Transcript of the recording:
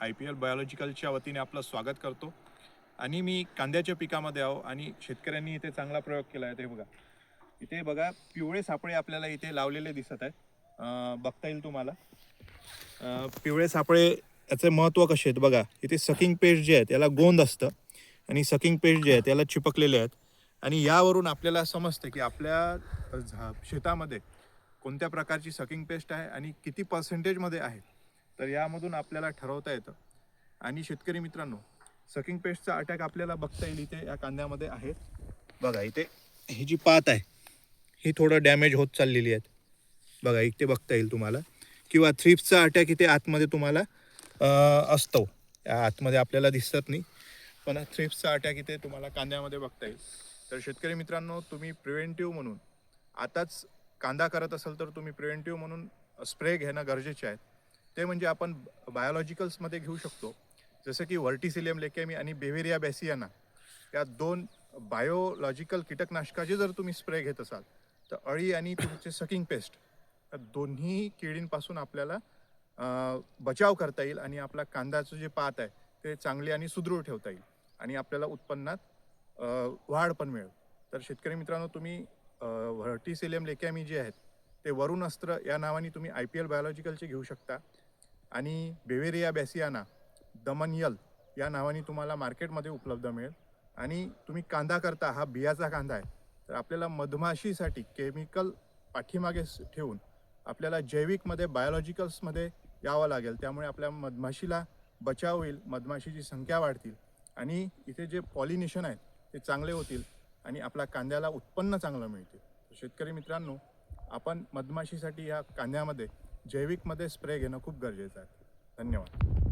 IPL बायोलॉजिकलच्या वतीने आपलं स्वागत करतो. आणि मी कांद्याच्या पिकामध्ये आहो आणि शेतकऱ्यांनी इथे चांगला प्रयोग केला आहे. ते बघा, इथे बघा पिवळे सापळे आपल्याला इथे लावलेले दिसत आहेत. बघता येईल तुम्हाला. पिवळे सापळे याचे महत्त्व कसे आहेत बघा. इथे सकिंग पेस्ट जे आहे त्याला गोंद असतं आणि सकिंग पेस्ट जे आहे त्याला चिपकलेले आहेत. आणि यावरून आपल्याला समजतं की आपल्या शेतामध्ये कोणत्या प्रकारची सकिंग पेस्ट आहे आणि किती पर्सेंटेजमध्ये आहे. तर यामधून आपल्याला ठरवता येतं. आणि शेतकरी मित्रांनो, सकिंग पेस्टचा अटॅक आपल्याला बघता येईल इथे या कांद्यामध्ये आहे. बघा इथे ही जी पात आहे ही थोडं डॅमेज होत चाललेली आहे. बघा इथे बघता येईल तुम्हाला. किंवा थ्रिप्सचा अटॅक इथे आतमध्ये तुम्हाला असतो. आतमध्ये आपल्याला दिसत नाही, पण थ्रिप्सचा अटॅक इथे तुम्हाला कांद्यामध्ये बघता येईल. तर शेतकरी मित्रांनो, तुम्ही प्रिव्हेंटिव्ह म्हणून आताच कांदा करत असाल तर तुम्ही प्रिव्हेंटिव्ह म्हणून स्प्रे घेणं गरजेचे आहे. ते म्हणजे आपण बायोलॉजिकल्समध्ये घेऊ शकतो, जसं की व्हर्टिसिलियम लेकेमी आणि बेव्हेरिया बॅसियाना या 2 बायोलॉजिकल कीटकनाशकाचे जर तुम्ही स्प्रे घेत असाल तर अळी आणि तुमचे सकिंग पेस्ट या दोन्ही किडींपासून आपल्याला बचाव करता येईल आणि आपला कांद्याचं जे पात आहे ते चांगले आणि सुदृढ ठेवता येईल आणि आपल्याला उत्पन्नात वाढ पण मिळेल. तर शेतकरी मित्रांनो, तुम्ही व्हर्टिसिलियम लेकॅमी जे आहेत ते वरुण अस्त्र या नावाने तुम्ही IPL बायोलॉजिकलचे घेऊ शकता. आणि बेव्हेरिया बॅसियाना दमनयल या नावाने तुम्हाला मार्केटमध्ये उपलब्ध मिळेल. आणि तुम्ही कांदा करता, हा बियाचा कांदा आहे, तर आपल्याला मधमाशीसाठी केमिकल पाठीमागे ठेवून आपल्याला जैविकमध्ये बायोलॉजिकल्समध्ये यावं लागेल. त्यामुळे आपल्या मधमाशीला बचाव होईल, मधमाशीची संख्या वाढतील आणि इथे जे पॉलिनेशन आहे ते चांगले होतील आणि आपल्या कांद्याला उत्पन्न चांगलं मिळते. शेतकरी मित्रांनो, आपण मधमाशीसाठी या कांद्यामध्ये जैविकमध्ये स्प्रे घेणं खूप गरजेचं आहे. धन्यवाद.